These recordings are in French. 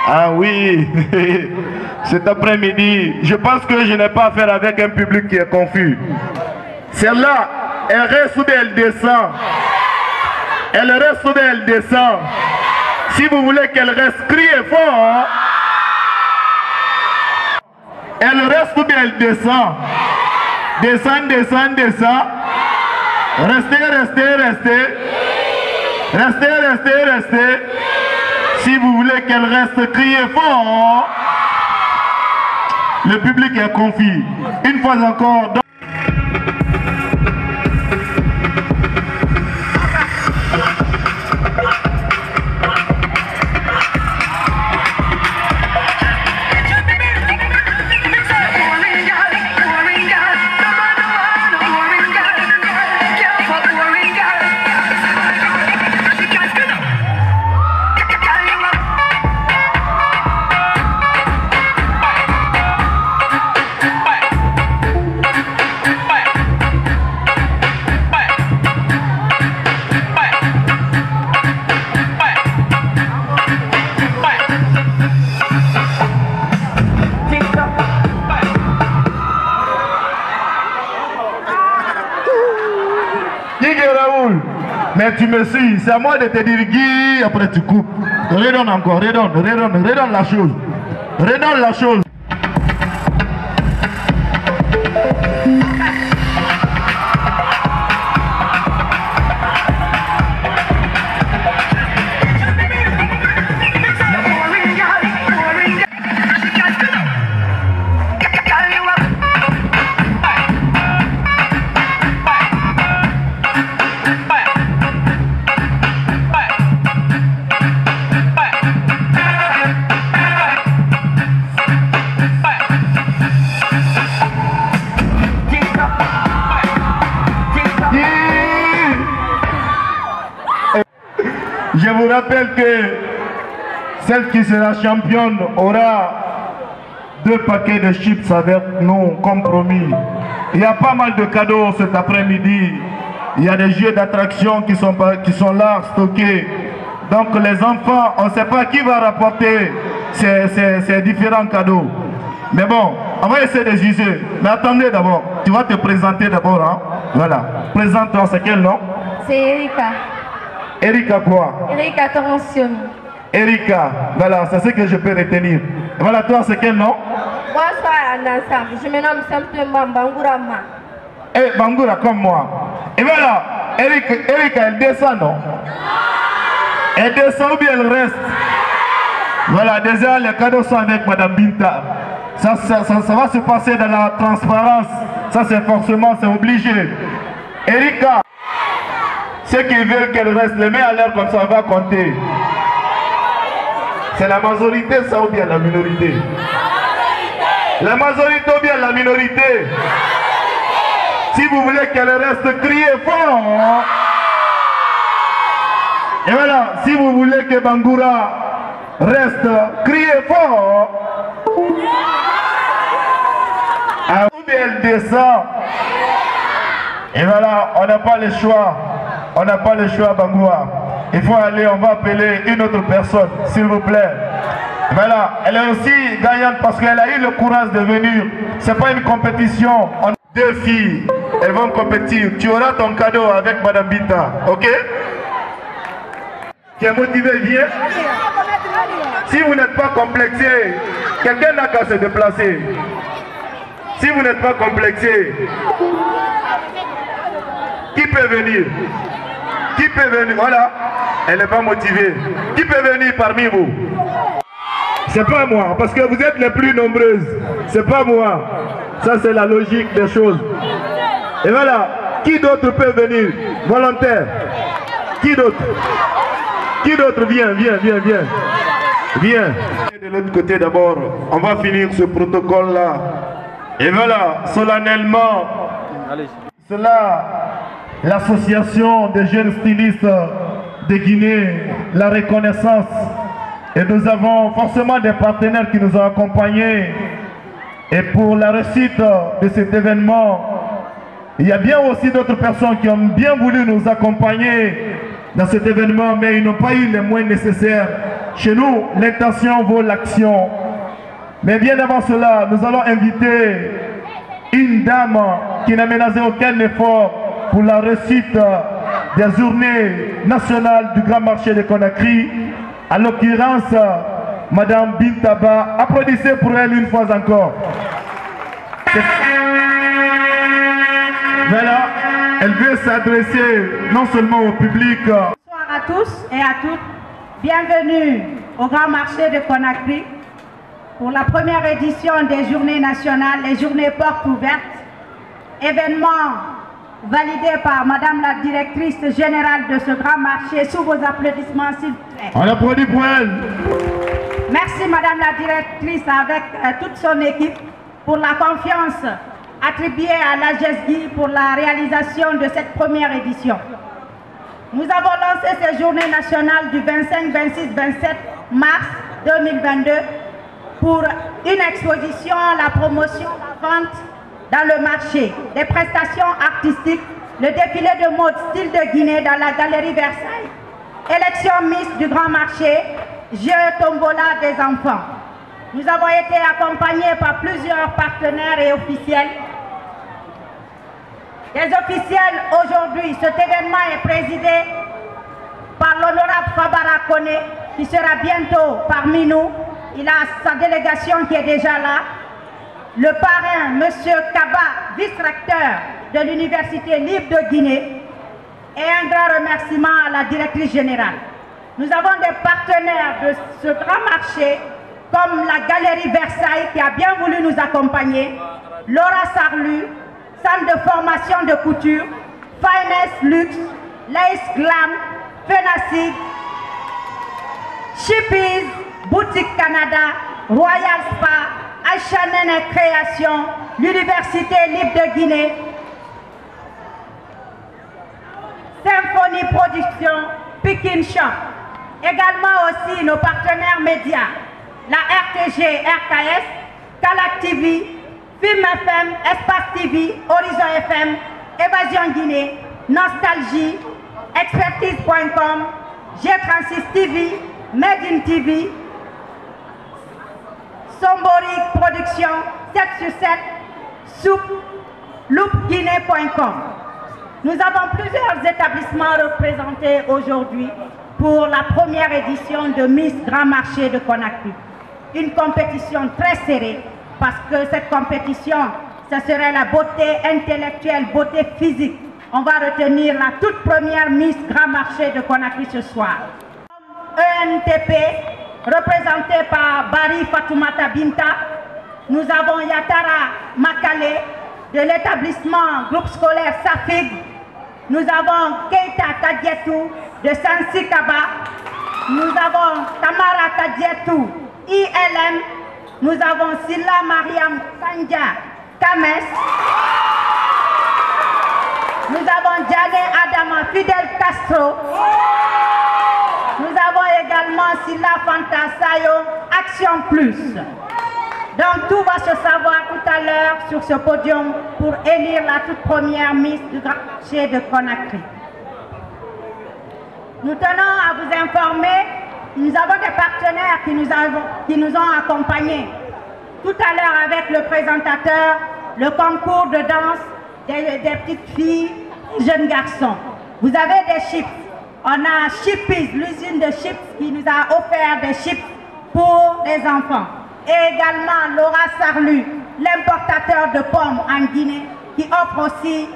Ah oui, cet après-midi, je pense que je n'ai pas affaire avec un public qui est confus. Celle-là, elle reste ou bien elle descend? Elle reste ou bien elle descend? Si vous voulez qu'elle reste, criez fort. Elle reste ou bien elle descend? Descend, descend, descend. Restez, restez, restez. Restez, restez, restez. Si vous voulez qu'elle reste, criez fort. Le public est confus. Une fois encore. Mais tu me suis, c'est à moi de te dire Guy, après tu coupes. Redonne encore, redonne la chose. Redonne la chose. Je vous rappelle que celle qui sera championne aura 2 paquets de chips avec nous, comme promis. Il y a pas mal de cadeaux cet après-midi. Il y a des jeux d'attraction qui sont là stockés. Donc les enfants, on ne sait pas qui va rapporter ces différents cadeaux. Mais bon, on va essayer de juger. Mais attendez d'abord, tu vas te présenter d'abord. Hein? Voilà. Présente-toi, c'est quel nom? C'est Erika. Erika quoi? Erika Toronsioni. Erika, voilà, c'est ce que je peux retenir. Et voilà, toi, c'est quel nom? Bonsoir ensemble, je me nomme simplement Bangoura Ma. Eh, Bangoura comme moi. Et voilà, Erika, elle descend, non? Elle descend ou bien elle reste? Voilà, déjà, les cadeaux sont avec Madame Binta. Ça va se passer dans la transparence. Ça, c'est forcément, c'est obligé. Erika, ceux qui veulent qu'elle reste, les mains à l'air comme ça, on va compter. C'est la majorité, ça ou bien la minorité? La majorité ou bien la minorité? Si vous voulez qu'elle reste, criez fort. Et voilà, si vous voulez que Bangoura reste, criez fort. Ah, ou bien elle descend. Et voilà, on n'a pas le choix. On n'a pas le choix, Bangoura. Il faut aller, on va appeler une autre personne, s'il vous plaît. Voilà, elle est aussi gagnante parce qu'elle a eu le courage de venir. C'est pas une compétition. On a 2 filles, elles vont compétir. Tu auras ton cadeau avec Madame Binta, ok? Tu es motivé, viens. Si vous n'êtes pas complexé, quelqu'un n'a qu'à se déplacer. Si vous n'êtes pas complexé, qui peut venir? Qui peut venir? Voilà, elle n'est pas motivée. Qui peut venir parmi vous? C'est pas moi, parce que vous êtes les plus nombreuses. C'est pas moi. Ça, c'est la logique des choses. Et voilà, qui d'autre peut venir? Volontaire. Qui d'autre? Qui d'autre? Viens. Viens. De l'autre côté d'abord, on va finir ce protocole-là. Et voilà, solennellement, cela, l'association des jeunes stylistes de Guinée, la reconnaissance. Et nous avons forcément des partenaires qui nous ont accompagnés. Et pour la réussite de cet événement, il y a bien aussi d'autres personnes qui ont bien voulu nous accompagner dans cet événement, mais ils n'ont pas eu les moyens nécessaires. chez nous, l'intention vaut l'action. Mais bien avant cela, nous allons inviter une dame qui n'a ménagé aucun effort pour la réussite des journées nationales du Grand Marché de Conakry, à l'occurrence Madame Bintaba. Applaudissez pour elle une fois encore. Voilà, elle veut s'adresser non seulement au public. Bonsoir à tous et à toutes. Bienvenue au Grand Marché de Conakry pour la première édition des Journées nationales, les Journées portes ouvertes, événement validé par Madame la directrice générale de ce grand marché. Sous vos applaudissements, s'il vous plaît. On applaudit pour elle. Merci Madame la directrice avec toute son équipe pour la confiance attribuée à la GESGI pour la réalisation de cette première édition. Nous avons lancé ces journées nationales du 25, 26, 27 mars 2022 pour une exposition, la promotion, la vente dans le marché, des prestations artistiques, le défilé de mode style de Guinée dans la galerie Versailles, élection Miss du Grand Marché, jeux tombola des enfants. Nous avons été accompagnés par plusieurs partenaires et officiels. Les officiels aujourd'hui, cet événement est présidé par l'honorable Fabara Kone, qui sera bientôt parmi nous. Il a sa délégation qui est déjà là. Le parrain, M. Kaba, vice-recteur de l'Université libre de Guinée. Et un grand remerciement à la directrice générale. Nous avons des partenaires de ce grand marché, comme la Galerie Versailles qui a bien voulu nous accompagner, Laura Sarlu, Centre de formation de couture, Finesse Luxe, Lace Glam, Fenacid, Chippies, Boutique Canada, Royal Spa, H&N Création, l'Université libre de Guinée, Symphonie Production, Pikin Shop. Également aussi nos partenaires médias, la RTG, RKS, Calac TV, Film FM, Espace TV, Horizon FM, Évasion Guinée, Nostalgie, Expertise.com, G36 TV, Made in TV, Somboric Production, 7 sur 7, Soup, loopguinée.com. Nous avons plusieurs établissements représentés aujourd'hui pour la première édition de Miss Grand Marché de Conakry. Une compétition très serrée parce que cette compétition, ce serait la beauté intellectuelle, beauté physique. On va retenir la toute première Miss Grand Marché de Conakry ce soir. ENTP, représenté par Barry Fatoumata Binta. Nous avons Yatara Makale de l'établissement groupe scolaire Safig. Nous avons Keita Kadietou de Sansi Kaba. Nous avons Tamara Kadietou, ILM. Nous avons Silla Mariam Sandja Kames. Nous avons Djane Adama Fidel Castro. Nous avons également Silla Fantasayo Action Plus. Donc tout va se savoir tout à l'heure sur ce podium pour élire la toute première Miss du Grand Marché de Conakry. Nous tenons à vous informer, nous avons des partenaires qui nous ont accompagnés. Tout à l'heure avec le présentateur, le concours de danse des petites filles, des jeunes garçons. Vous avez des chips. On a Chippies, l'usine de chips qui nous a offert des chips pour les enfants. Et également Laura Sarlu, l'importateur de pommes en Guinée, qui offre aussi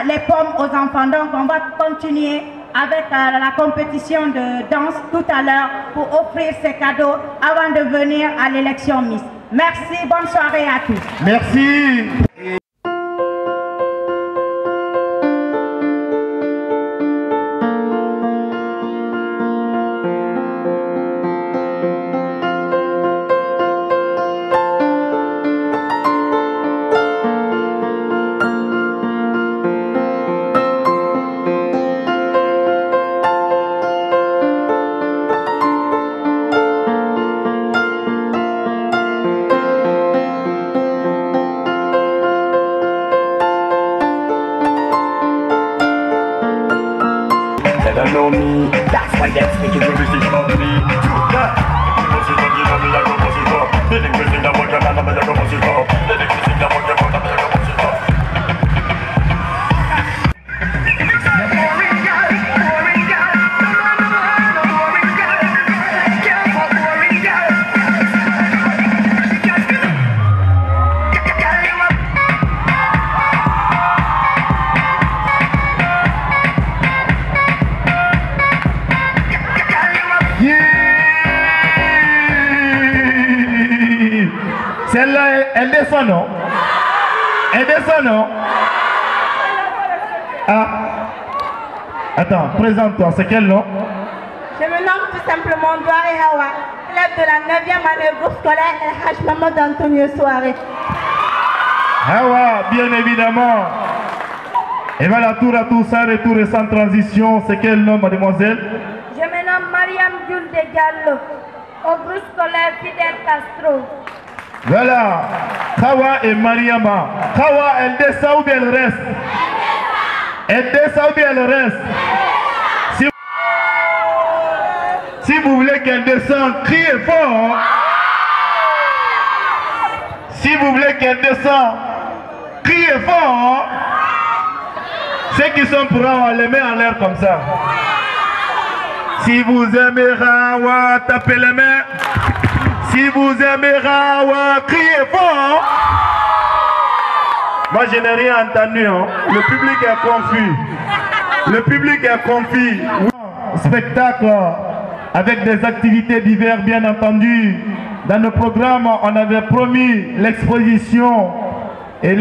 les pommes aux enfants. Donc on va continuer avec la compétition de danse tout à l'heure pour offrir ces cadeaux avant de venir à l'élection Miss. Merci, bonne soirée à tous. Merci. They don't know me, that's why they're speaking rubbish about me. Celle-là, elle descend, non? Elle descend, non? Ah. Attends, présente-toi, c'est quel nom? Je me nomme tout simplement Douare Hawa, élève de la 9e année groupe scolaire Haj Mamadou Antonio Soare. Hawa, bien évidemment. Et voilà, tour à tour, sans retour et sans transition. C'est quel nom, mademoiselle? Je me nomme Mariam Djoul de Diallo, au groupe scolaire Fidel Castro. Voilà, Hawa et Mariama. Hawa, elle descend ou bien elle reste? Elle descend ou bien elle reste? Si vous voulez qu'elle descende, criez fort. Si vous voulez qu'elle descende, criez fort. Ceux qui sont pour Hawa, les mains en l'air comme ça. Si vous aimez Hawa, tapez les mains. Si vous aimez Hawa, criez fort. Moi, je n'ai rien entendu. Hein. Le public est confus. Le public est confus. Spectacle avec des activités diverses, bien entendu. Dans nos programmes, on avait promis l'exposition. Et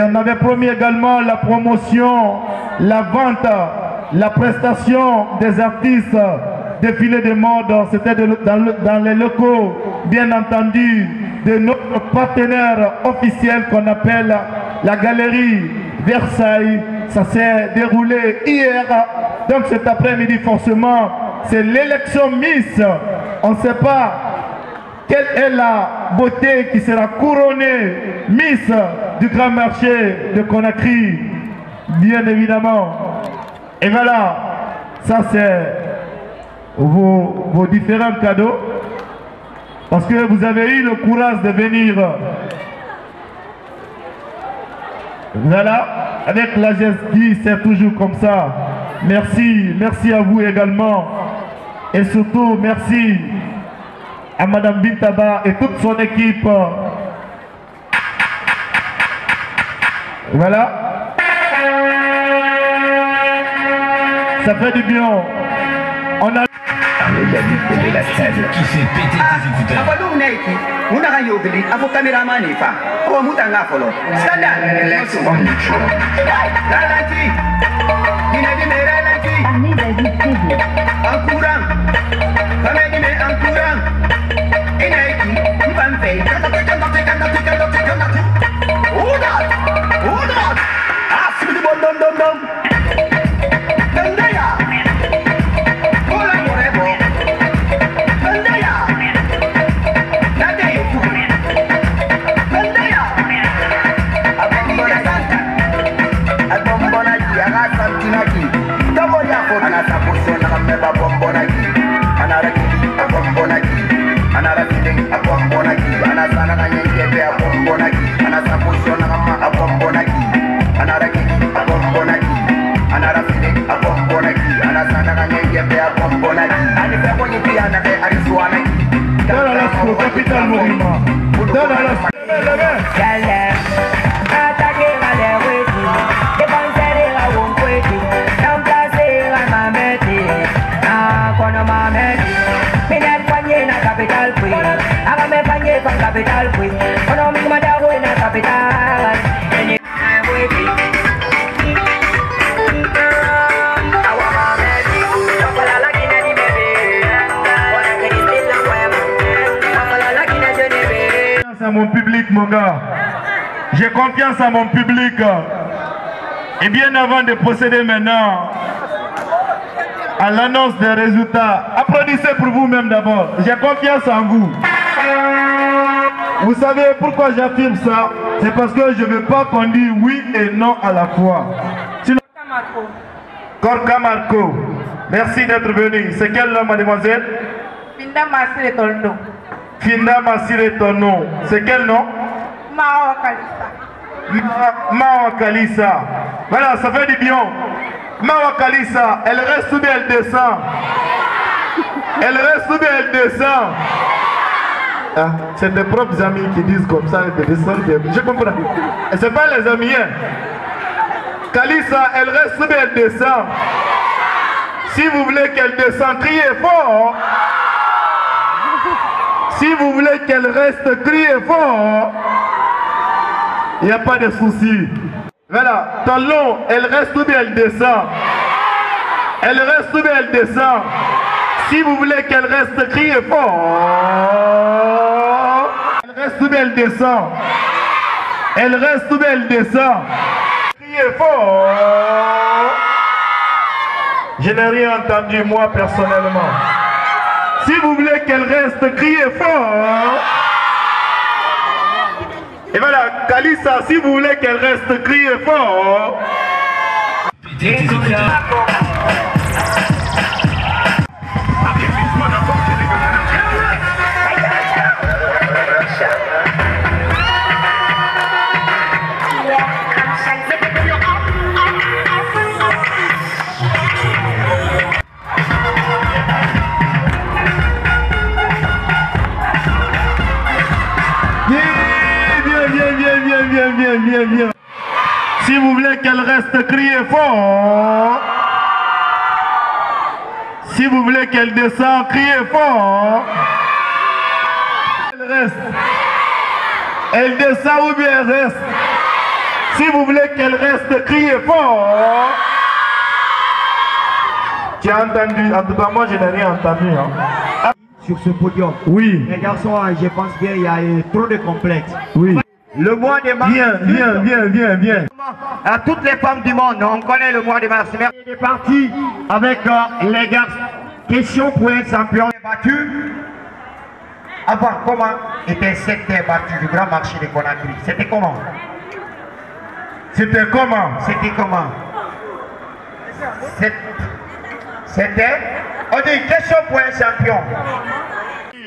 on avait promis également la promotion, la vente, la prestation des artistes, défilé de mode. C'était dans les locaux, bien entendu, de notre partenaire officiel qu'on appelle la Galerie Versailles. Ça s'est déroulé hier. Donc cet après-midi, forcément, c'est l'élection Miss. On ne sait pas quelle est la beauté qui sera couronnée Miss du Grand Marché de Conakry, bien évidemment. Et voilà, ça c'est vos différents cadeaux. Parce que vous avez eu le courage de venir. Voilà, avec la GESGI, c'est toujours comme ça. Merci, merci à vous également. Et surtout, merci à Madame Bintaba et toute son équipe. Voilà. Ça fait du bien. On a... de la scène qui fait péter tes écouteurs. Abadou Naiki, on a rien oublié, avo caméraman et pas. Oh, Moutanga Folo. Scandale, Lex Ralenti. Il a dit, mais ralenti. En courant. Comme il dit, en courant. Et Naiki, Mpampe. Ouda. Ah, c'est du bon dom. Capital Mouvement. Donne à la capital quiz. Ono mi madawo na capital. À mon public, mon gars. J'ai confiance à mon public. Et bien avant de procéder maintenant à l'annonce des résultats, applaudissez pour vous-même d'abord. J'ai confiance en vous. Vous savez pourquoi j'affirme ça? C'est parce que je ne veux pas qu'on dise oui et non à la fois. Sinon... Korka Marco, merci d'être venu. C'est quel nom, mademoiselle? Finda Massire Tono. Finda Massire Tono. C'est quel nom? Mawa Kalisa. Mawa Kalisa. Voilà, ça fait du bien. Mawa Kalisa, elle reste ou bien elle descend? Elle reste ou bien elle descend? Ah, c'est tes propres amis qui disent comme ça, de descendre. Je comprends. Et c'est pas les amis. Hein. Kalisa, elle reste ou bien elle descend? Si vous voulez qu'elle descende, criez fort. Si Si vous voulez qu'elle reste, criez fort. Il n'y a pas de souci. Voilà, talon, elle reste ou bien elle descend. Elle reste ou bien elle descend. Si vous voulez qu'elle reste, criez fort. Elle reste ou bien elle descend. Elle reste ou bien elle descend. Criez fort. Je n'ai rien entendu moi personnellement. Si vous voulez qu'elle reste, criez fort. Et voilà, Kalissa, si vous voulez qu'elle reste, criez fort. Bien. Si vous voulez qu'elle reste, criez fort. Si vous voulez qu'elle descende, criez fort. Elle reste. Elle descend ou bien elle reste. Si vous voulez qu'elle reste, criez fort. Tu as entendu? En tout cas, moi, je n'ai rien entendu. Hein. Sur ce podium. Oui. Les garçons, je pense qu'il y a trop de complexes. Oui. Le mois de mars. Bien. À toutes les femmes du monde, on connaît le mois de mars. Il est parti avec les garçons. Question pour un champion battu. Avant, comment était cette battue du grand marché de Conakry? C'était comment? C'était comment? C'était. On dit question pour un champion.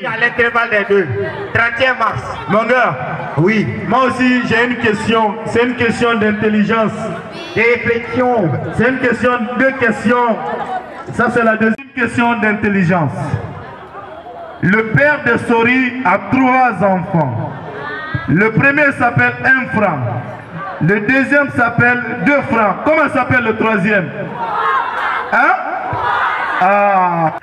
À l'intervalle des deux. 31 mars. Mon gars. Oui. Moi aussi, j'ai une question. C'est une question d'intelligence. Des réflexions. C'est une question, deux questions. Ça, c'est la deuxième question d'intelligence. Le père de Sori a 3 enfants. Le premier s'appelle 1 franc. Le deuxième s'appelle 2 francs. Comment s'appelle le troisième? Hein? Ah.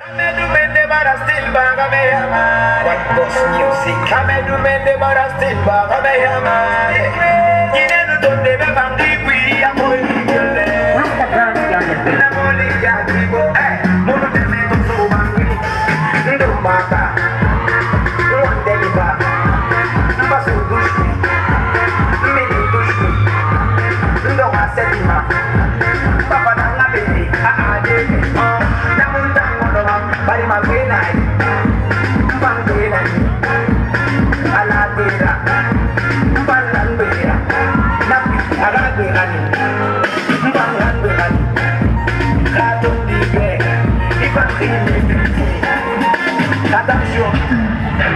Thank you.